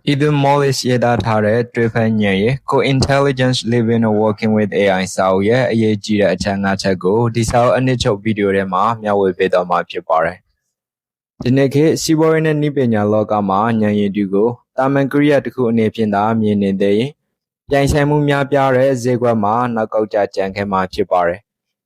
Either Mollis Yeda Tare, Driven Nye, Co-Intelligence Living or Working with AI Sauye, a Jira Changa go, this how a nature video rema, Yawe Beda Mapipare. The Neke, Siborin and Nipenya Logama, Nye Dugo, Taman Korea to Nepinda, Mine Day, Yansamu Yapiare, Zegrama, Nakauja Jankama Chipare.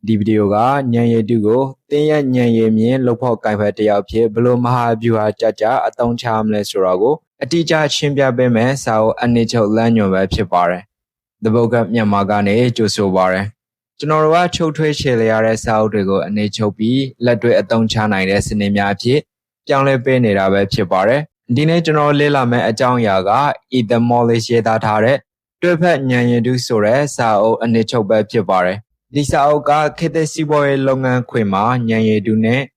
The video ga, Nye Dugo, Tia Nye Mien, Lopo Kaipatia, Below Maha Bua Jaja, a town charmless Rago. A teacher Chimbia Beme, Sao, a nature lanyo web chipare. The Boga Yamagane, Joso Bare. General Chotwe Chiliare Sao Rego, a nature B, Ladre a town chana, Sinemia Pi, Jangle Benera web chipare. Dine General Lila me a Jang Yaga, eat the Mollis Yedatare, Drepet Nyanyu Sore, Sao, a nature web chipare. Lisa Oga, Kete Siboy Longa Quima, Nyanyu Dune,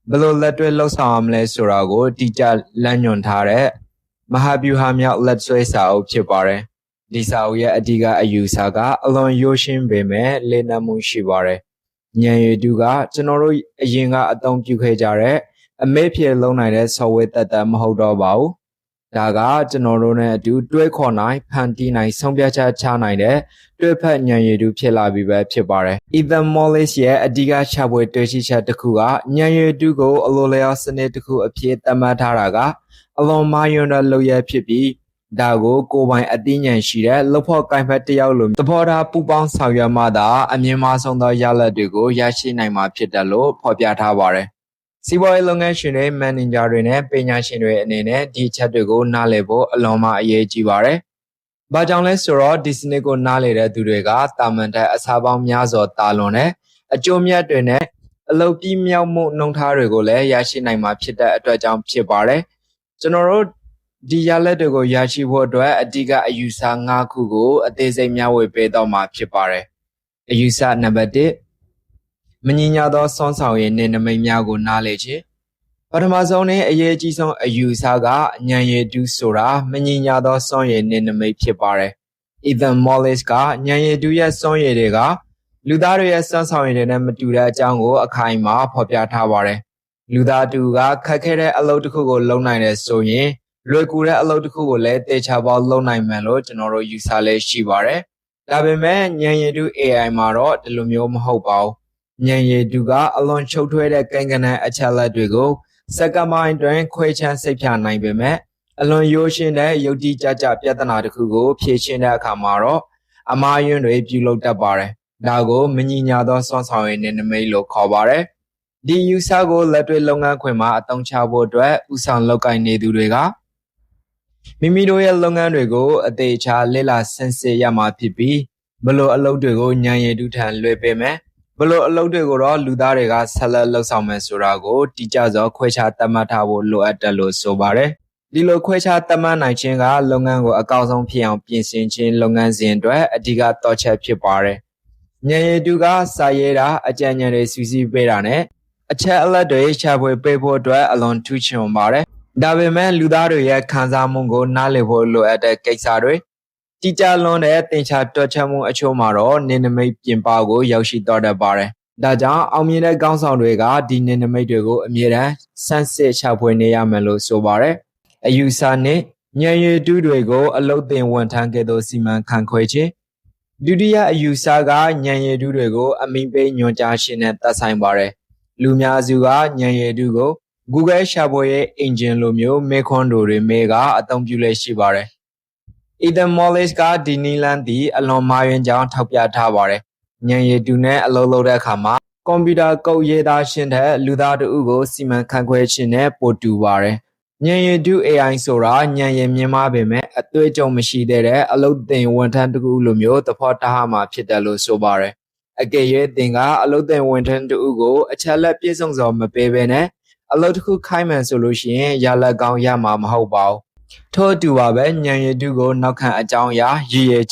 Below Ladre Los Armless Sorago, teacher Lanyon Tare. Mahabuhamya let's say sao chipare. Disauya adiga ayusaga along Yoshin Beme, Lena Mushibare. Nye duga, General Yinga Adon Pukejare, a mapi alone I saw with at the Mahodobao. Daga, General do Dwekonai, Pantina, Sombiacha Chanide, Dwepa Nye du Pilabi Chipare. Either Mollis ye adiga chabwe dirty chatakua, Nye dugo, Alolea Senetuku appeared the Mataraga. Along my loya pipi, Dago, go by a dinner shire, Lopo Kaipatialum, the Pora Puban Sayamada, and Yamas on the Yala Dugo, Yashi Naima Pitalo, Popiata Ware. Siboy Longashine, Maninjarine, Pena Shine, Nene, Di Chatugo, Nalebo, Aloma Ye Jivare. Bajanle Soro, Disnego Naleda Durega, Tamanta, Asabam Yazo Talone, a Jomia Dene, a Lopi Miamu Nontarigole, Yashi Naima Pita, a Trajam Chipare. General Dialetego Yashi Wodra, a diga a Yusa Nakugo, a Dezemia we paid on my chipare. A Yusa Nabade Menina do Sonsao in Nenamiago knowledge. But Amazone a Yejison a Yusaga, Nyaye do Sora, Menina do Sonye Nename chipare. Even Molliska, Nyaye do ya Sonye dega, Ludaria Sonsao in Namatura Jango, a Kaima, Popiataware. Luda duga kakere alotuko low nine so ye, Lukura alotuko let the chaba low nine melo, General Usale Shibare. Dabe man, Nye do AI Maro, the Lumium Hopao. Nye duga along Chotwede Gangana Achala Dugo, Sagamine drain Quachan Sepian nine beme, along Yoshin, Yodi Jaja Piatanatuko, Piachin Camaro, Amayan Repulo Dabare. Dago, Menina Sonsa in the Melo Cobare. The Usago Ladre Longa Quema, Atong Chabo Dre, Usan Loka Nedurega. Mimidoya Longa Rego, a day cha Lela Sense Yama Pipi, below a low dego, Nyan Dutan Lepeme, below a low dego, Ludarega, Sala Losame Surago, Tijazo, Quecha Tamatavo, Lo at the Lo Sobare. Lilo Quecha Tamana Chinga, Longango, a thousand pian, Pinsin Chin, Longan Zendre, a diga Tocha Pipare. Nyan Duga, Sayera, a January Susi Berane. A chala de chabwe paper dry along two chumare. Dabe man Ludaro ya Kanza Mungo Nalevo lo at the Kaisare. Teacher loan at Tincha Tochamu Achomaro, Niname Pimpago, Yoshi Doda Bare. Daja, Amina Gonsan Rega, Dinamego, Mira, Sanse Chabwe Nea Melo Sobare. A Usane, Nyaye Dudrego, a load then one tankedo Siman Kanqueche. Dudia Usaga, Nyaye Dudrego, a Mimpe Nyojashin at the sign bare. Lumia Zuga, Nyaye Dugo, Google Shaboye, Engine Lumio, Mekondo, Mega, Atombule Shibare. Either Molliska, Dinilandi, along Mayan Jan Tapia Tabare. Nyaye Dune, Alolo Kama, Computer Go Yeda Shinte, Luda Ugo, Siman Kanquechine, Portubare. Nyaye do AI Sora, Nyaye Mima Beme, a Tuejo Mashi there, a load thing one time to Lumio, the Portahama Pitalo Sobare. A gay dinga, a lot then went into Ugo, a chala piezons of my baby, a lot who Kaiman solution, Yala Gong Yama Mahobao. To do a ben, Yan Dugo, Nokan a Jong Ya, Ye,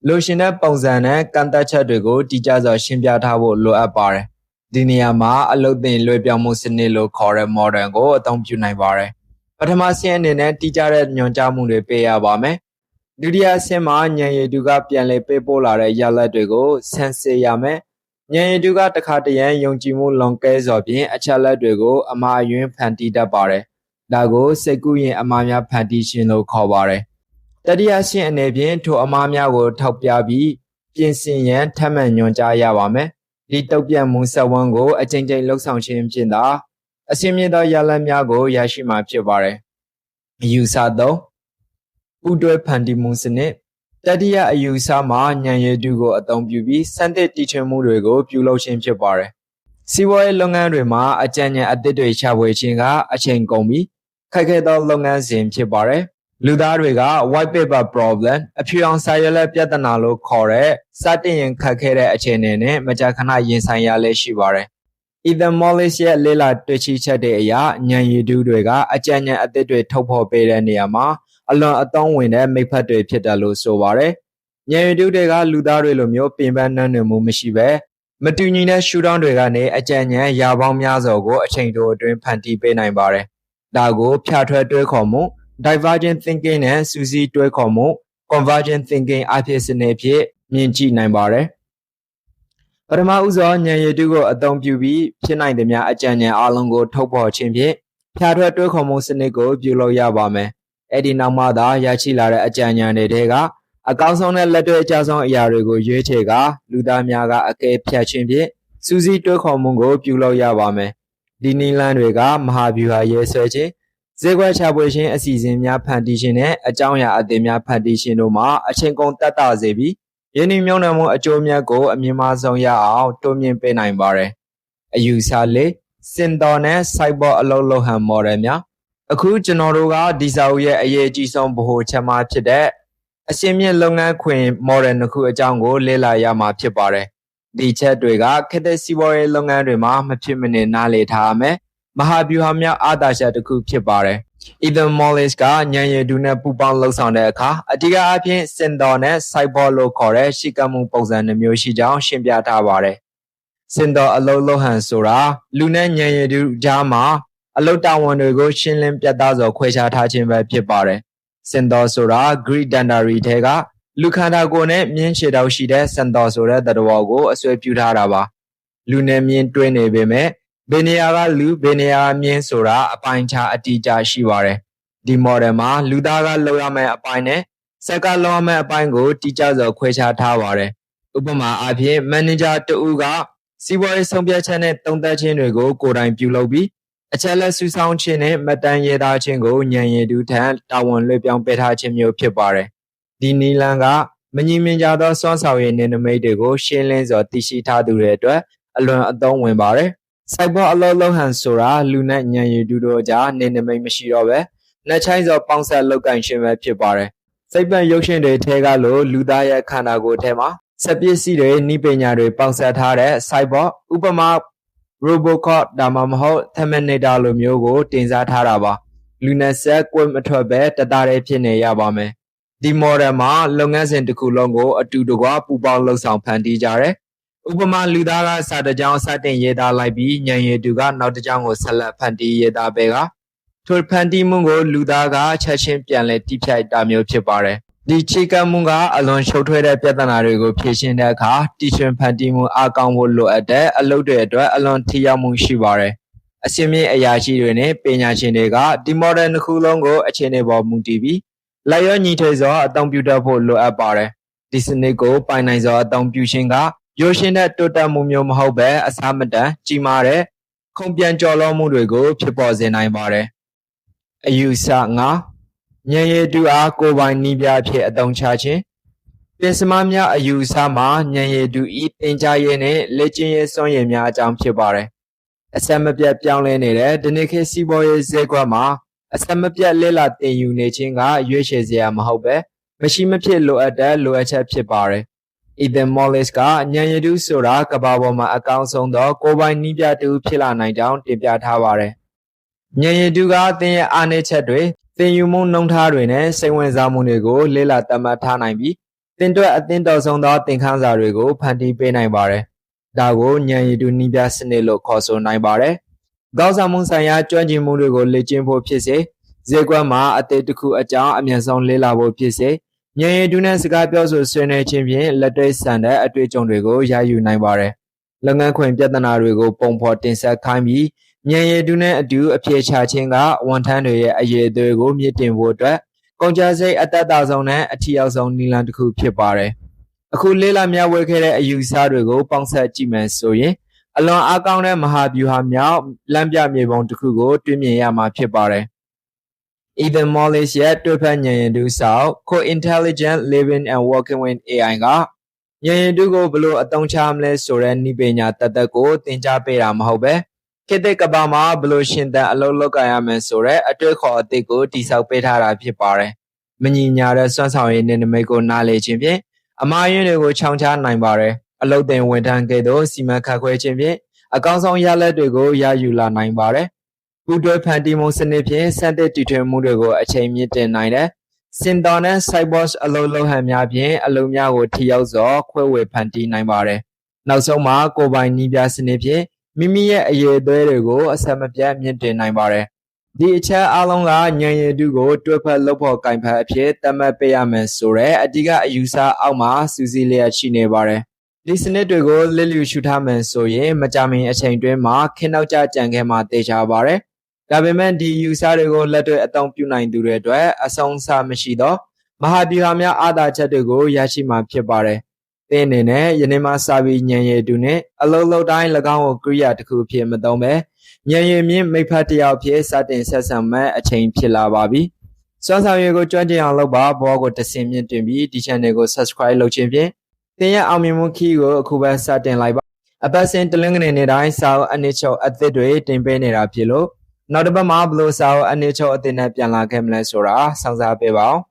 Luciana Ponzana, Cantacha Dugo, teachers of Shimbiatavo, Loa Bar. Diniama, a lot then Lubia Musinilo, Core, Modern Go, Don't you Nibare. But a Masian in a teacher at Nyanjamu de Payabame. Dudia Sema, Nye Duga Pianle Pepola, Yala Dugo, Sense Yame, Nye Duga Takatian, Yongjimu Lonke Zobi, Achala Dugo, Ama Yun Pantida Bare. ဒါကိုစိတ်ကူးရင်အမှားများဖန်တီးခြင်းလို့ခေါ်ပါတယ်တတိယရှင်းအနေဖြင့်ထိုအမှားများကိုထောက်ပြပြီးပြင်ဆင်ရန်ထပ်မံညွှန်ကြားရပါမယ်ဒီတုတ်ပြန်မှုဆက်ဝန်းကိုအကြိမ်ကြိမ်လှုပ်ဆောင်ခြင်းဖြင့်သာအစင်းမြင့်သောရလဒ်များကိုရရှိမှာဖြစ်ပါတယ်အယူဆ3ပူးတွဲဖန်တီးမှုစနစ်တတိယအယူဆမှာဉာဏ်ရည်တုကိုအသုံးပြုပြီးစံသစ်တည်ထွင်မှုတွေကိုပြုလုပ်ခြင်းဖြစ်ပါတယ်စီးပွားရေးလုပ်ငန်းတွေမှာအကြံဉာဏ်အသစ်တွေချဝေခြင်းကအချိန်ကုန်ပြီးခက်ခဲသောလုပ်ငန်းစဉ်ဖြစ်ပါတယ်လူသားတွေက white paper problem အဖြူအောင်စာရွက်လက်ပြဿနာလို့ခေါ်တဲ့စတင်ရင်ခက်ခဲတဲ့အခြေအနေနဲ့မကြာခဏရင်ဆိုင်ရလဲရှိပါတယ်Ethan Mollis ရဲ့လေ့လာတွေ့ရှိချက်တွေအရဉာဏ်ရည်တုတွေကအကြံဉာဏ်အသစ်တွေထုတ်ဖော်ပေးတဲ့နေရာမှာအလွန်အသုံးဝင်တဲ့မိဖက်တွေဖြစ်တယ်လို့ဆိုပါတယ်ဉာဏ်ရည်တုတွေကလူသားတွေလိုမျိုးပြင်ပန်းနှံ့နေမှုမရှိဘဲမတူညီတဲ့ရှုထောင့်တွေကနေအကြံဉာဏ်ရာပေါင်းများစွာကိုအချိန်တိုအတွင်းဖန်တီးပေးနိုင်ပါတယ်ဒါကိုဖြာထွက်တွေးခေါ်မှု divergent thinking နဲ့စူးစီးတွေးခေါ်မှု convergent thinking အဖြစ်စနစ်ဖြင့်မြင်ကြည့်နိုင်ပါတယ်ပထမဦးစွာဉာဏ်ရည်တုကိုအသုံးပြုပြီးဖြစ်နိုင်သမျှအကြံဉာဏ်အလုံးကိုထုတ်ဖော်ခြင်းဖြင့်ဖြာထွက်တွေးခေါ်မှုစနစ်ကိုပြုလုပ်ရပါမယ်အဲ့ဒီနောက်မှသာရရှိလာတဲ့အကြံဉာဏ်တွေထဲကအကောင်းဆုံးနဲ့လက်တွေ့အကျဆုံးအရာတွေကိုရွေးချယ်ကလူသားများကအကဲဖြတ်ခြင်းဖြင့်စူးစီးတွေးခေါ်မှုကိုပြုလုပ်ရပါမယ်ဒီနည်းလမ်းတွေကမဟာဗျူဟာရေးဆွဲခြင်းဈေးကွက်ချပွေခြင်းအစီအစဉ်များဖန်တီးခြင်းနဲ့အကြောင်းအရာအသစ်များဖန်တီးခြင်းတို့မှာအချိန်ကုန်တက်တာစေပြီးယင်းဒီမြုံနယ်မှုအကျိုးမြတ်ကိုအမြင့်မားဆုံးရအောင်တိုးမြင့်ပေးနိုင်ပါတယ်အယူဆ၄စင်တော်နဲ့ cyber အလုပ်လုပ်ဟန် model များအခုကျွန်တော်တို့ကဒီစာအုပ်ရဲ့အရေးအကြီးဆုံးဗဟိုချက်မှဖြစ်တဲ့အရှင်းမြင့်လုပ်ငန်းခွင် model နှစ်ခုအကြောင်းကိုလေ့လာရမှာဖြစ်ပါတယ်ဒီချက်တွေကခေတ်သစ်စီးပွားရေးလုပ်ငန်းတွေမှာမဖြစ်မနေနားလည်ထားရမယ်မဟာဗျူဟာမြောက်အာသာချက်တစ်ခုဖြစ်ပါတယ်Ethan Mollis ကဉာဏ်ရည်တုနဲ့ပူးပေါင်းလှုပ်ဆောင်တဲ့အခါအဓိကအဖြစ်စင်တော်နဲ့ cyber လို့ခေါ်တဲ့ရှိကမှုပုံစံနှမျိုးရှိကြောင်းရှင်းပြထားပါတယ်စင်တော်အလုပ်လုပ်ဟန်ဆိုတာလူနဲ့ဉာဏ်ရည်တုကြားမှာအလုပ်တာဝန်တွေကိုရှင်းလင်းပြတ်သားစွာခွဲခြားထားခြင်းပဲဖြစ်ပါတယ်စင်တော်ဆိုတာ Greek dictionary ထဲကလူခန္ဓာကိုယ်နဲ့မြင်းခြေထောက်ရှိတဲ့စင်တော်ဆိုတဲ့သတ္တဝါကိုအစွဲပြုထားတာပါလူနဲ့မြင်းတွဲနေပေမဲ့ဘယ်နေရာကလူဘယ်နေရာမြင်းဆိုတာအပိုင်းခြားအတိအကျရှိပါတယ်ဒီ model မှာလူသားကလုပ်ရမယ့်အပိုင်းနဲ့စက်ကလုပ်ရမယ့်အပိုင်းကိုတိကျစွာခွဲခြားထားပါတယ်ဥပမာအားဖြင့် manager တဦးကစီးပွားရေးဆုံးဖြတ်ချက်နဲ့သုံးသပ်ခြင်းတွေကိုကိုယ်တိုင်ပြုလုပ်ပြီးအချက်လက်စုဆောင်းခြင်းနဲ့မှတ်တမ်းရေးသားခြင်းကိုဉာဏ်ရည်တုထံတာဝန်လွှဲပြောင်းပေးထားခြင်းမျိုးဖြစ်ပါတယ်ဒီနည်းလမ်းကမငြင်းမကြသောစွမ်းဆောင်ရည်နယ်နိမိတ်တွေကိုရှင်းလင်းစွာသိရှိထားသူတွေအတွက်အလွန်အသုံးဝင်ပါတယ်cyber အလုပ်လုပ်ဟန်ဆိုတာလူနဲ့ဉာဏ်ရည်တုတို့ကြားနေနမိတ်မရှိတော့ပဲနှက်ချိုင်းစွာပေါင်းဆက်လုပ်ကိုင်ခြင်းပဲဖြစ်ပါတယ်စိတ်ပတ်ရုပ်ရှင်တွေထဲကလို့လူသားရဲ့ခန္ဓာကိုယ်ထဲမှာစက်ပစ္စည်းတွေနှီးပညာတွေပေါင်းဆက်ထားတဲ့ cyber ဥပမာ Robocop ဒါမှမဟုတ် Terminator လိုမျိုးကိုတင်စားထားတာပါလူနဲ့စက်ကွက်မထွက်ပဲတသားတည်းဖြစ်နေရပါမယ်ဒီ model မှာလုပ်ငန်းစဉ်တစ်ခုလုံးကိုအတူတကွပူးပေါင်းလှုပ်ဆောင်ဖန်တီးကြတယ်ဥပမာလူသားကစာတစ်ကြောင်းစတင်ရေးသားလိုက်ပြီးဉာဏ်ရည်တုကနောက်တစ်ကြောင်းကိုဆက်လက်ဖန်တီးရေးသားပေးကထိုဖန်တီးမှုကိုလူသားကချက်ချင်းပြန်လည်တိဖြိုက်တာမျိုးဖြစ်ပါတယ်ဒီချေကမှုကအလွန်ရှုပ်ထွေးတဲ့ပြဿနာတွေကိုဖြေရှင်းတဲ့အခါတီထွင်ဖန်တီးမှုအားကောင်းဖို့လိုအပ်တဲ့အလုပ်တွေအတွက်အလွန်ထိရောက်မှုရှိပါတယ်အစင်းမြင့်အရာရှိတွေနဲ့ပညာရှင်တွေကဒီ model တစ်ခုလုံးကိုအခြေအနေပေါ်မူတည်ပြီးလိုက်ရောညီထွေစွာအသုံးပြုတတ်ဖို့လိုအပ်ပါတယ်ဒီစနစ်ကိုပိုင်နိုင်စွာအသုံးပြုခြင်းကရိုးရှင်းတဲ့တိုးတက်မှုမျိုးမဟုတ်ပဲအစားမတန်ကြီးမားတဲ့ခုံပြန်ကျော်လွှားမှုတွေကိုဖြစ်ပေါ်စေနိုင်ပါတယ်အယူဆ5ဉာဏ်ရည်တုအားကိုယ်ပိုင်နည်းပြဖြစ်အသုံးချခြင်းပင်စမများအယူဆမှာဉာဏ်ရည်တုဤသင်ကြားရေးနဲ့လေ့ကျင့်ရေးစွမ်းရည်များအကြောင်းဖြစ်ပါတယ်အစမပြတ်ပြောင်းလဲနေတဲ့ဒီနေ့ခေတ်စီးပွားရေးဈေးကွက်မှာအစမပြတ်လေ့လာသင်ယူနေခြင်းကရွေးချယ်စရာမဟုတ်ပဲမရှိမဖြစ်လိုအပ်တဲ့လိုအပ်ချက်ဖြစ်ပါတယ်Ethan Mollis ကဉာဏ်ရည်တုဆိုတာကမ္ဘာပေါ်မှာအကောင်းဆုံးသောကိုယ်ပိုင်နည်းပြတူဖြစ်လာနိုင်ကြောင်းတင်ပြထားပါတယ်ဉာဏ်ရည်တုကသင်ရဲ့အားနည်းချက်တွေသင်ယူမှုနှုံထားတွေနဲ့စိတ်ဝင်စားမှုတွေကိုလေ့လာသတ်မှတ်ထားနိုင်ပြီးသင်တို့အသင်းတော်ဆုံးသောသင်ခန်းစာတွေကိုဖန်တီးပေးနိုင်ပါတယ်ဒါကိုဉာဏ်ရည်တုနည်းပြစနစ်လို့ခေါ်ဆိုနိုင်ပါတယ်ကောင်းဆောင်မှုဆိုင်ရာကျွမ်းကျင်မှုတွေကိုလေ့ကျင့်ဖို့ဖြစ်စေဈေးကွက်မှာအသေးတစ်ခုအကြောင်းအမြင့်ဆုံးလေ့လာဖို့ဖြစ်စေဉာဏ်ရည်တုနဲ့စကားပြောဆိုဆွေးနွေးခြင်းဖြင့်လက်တွေ့ဆန်တဲ့အတွေ့အကြုံတွေကိုရယူနိုင်ပါတယ်။လုပ်ငန်းခွင်ပြဿနာတွေကိုပုံဖော်တင်ဆက်ခိုင်းပြီး ဉာဏ်ရည်တုနဲ့အတူအဖြေချခြင်းကဝန်ထမ်းတွေရဲ့အရေးအသွေးကိုမြင့်တင်ဖို့အတွက်ကုန်ကျစရိတ်အသက်သာဆုံးနဲ့အထီရောက်ဆုံးနည်းလမ်းတစ်ခုဖြစ်ပါတယ်။အခုလေးလာမျှဝေခဲ့တဲ့အယူဆတွေကိုပေါင်းစပ်ကြည့်မယ်ဆိုရင်အလွန်အားကောင်းတဲ့မဟာဗျူဟာမြောက်လမ်းပြမြေပုံတစ်ခုကိုတွေ့မြင်ရမှာဖြစ်ပါတယ်။ Ethan Mollis ရဲ့တွဲဖက်ဉာဏ်ရည်တုစာအုပ် Co-Intelligent Living and Working with AI ကဉာဏ်ရည်တုကိုဘယ်လိုအသုံးချမလဲဆိုတဲ့နည်းပညာတသက်ကိုသင်ကြားပေးတာမဟုတ်ပဲခေတ်သစ်ကမ္ဘာမှာဘယ်လိုရှင်သန်အလုပ်လုပ်ကိုင်ရမယ်ဆိုတဲ့အတွေ့အခေါ်အသစ်ကိုတိစောက်ပေးထားတာဖြစ်ပါတယ်။မညီညာတဲ့စွမ်းဆောင်ရည်နဲ့နမိတ်ကိုနားလည်ခြင်းဖြင့်အမှားယွင်းတွေကိုချောင်ချနိုင်ပါတယ်။အလုပ်သင်ဝန်ထမ်းကဲ့သို့စီမံခန့်ခွဲခြင်းဖြင့်အကောင်းဆုံးရလဒ်တွေကိုရယူလာနိုင်ပါတယ်။ပူးတွဲဖန်တီးမှုစနစ်ဖြင့်စံသစ်တည်ထွင်မှုတွေကိုအချိန်မြင့်တင်နိုင်တယ်။စင်တော်နဲ့ cyborgs အလုပ်လုပ်ဟန်များဖြင့်အလုပ်များကိုထိရောက်စွာခွဲဝေဖန်တီးနိုင်ပါတယ်။နောက်ဆုံးမှာကိုယ်ပိုင်နည်းပြစနစ်ဖြင့်မိမိရဲ့အရေးအသွေးတွေကိုအဆက်မပြတ်မြင့်တင်နိုင်ပါတယ်။ဒီအချက်အလုံးကဉာဏ်ရည်တုကိုတွဲဖက်လုပ်ဖို့ကင်ဖက်အဖြစ်သတ်မှတ်ပေးရမယ်ဆိုတဲ့အဓိကအယူဆအောက်မှာစူးစီးလျက်ရှိနေပါတယ်။ဒီစနစ်တွေကိုလစ်လျူရှုထားမယ်ဆိုရင်မကြာမီအချိန်တွင်းမှာခင်းနောက်ကျကြံခဲ့မှာသိချပါတယ်။ဒါပေမဲ့ဒီယူဆတွေကိုလက်တွေ့အသုံးပြုနိုင်သူတွေအတွက်အဆုံးအစမရှိသောမဟာဗျူဟာများအားသာချက်တွေကိုရရှိမှာဖြစ်ပါတယ်။သင်အနေနဲ့ယနေ့မှစပြီးဉာဏ်ရည်တုနဲ့အလုံးလုံးတိုင်း၎င်းကိုကိရိယာတစ်ခုဖြစ်မသုံးပဲဉာဏ်ရည်မြင့်မိဖတ်တယောက်ဖြစ်စတင်ဆက်ဆံမဲ့အချိန်ဖြစ်လာပါပြီ။စွမ်းဆောင်ရည်ကိုကျွမ်းကျင်အောင်လုပ်ပါဘောကိုတဆင်မြင့်တင်ပြီးဒီ channel ကို subscribe လုပ်ခြင်းဖြင့်သင်ရဲ့အောင်မြင်မှုခီးကိုအခုပဲစတင်လိုက်ပါ။အပတ်စဉ်တလင်းကနေတိုင်းစာအုပ်အနှစ်ချုပ်အသစ်တွေတင်ပေးနေတာဖြစ်လို့နောက်တစ်ပတ်မှာဘလို့စာအုပ်အနှစ်ချုပ်အသစ်နဲ့ပြန်လာခဲ့မလဲဆိုတာစောင့်စားပေးပါဦး။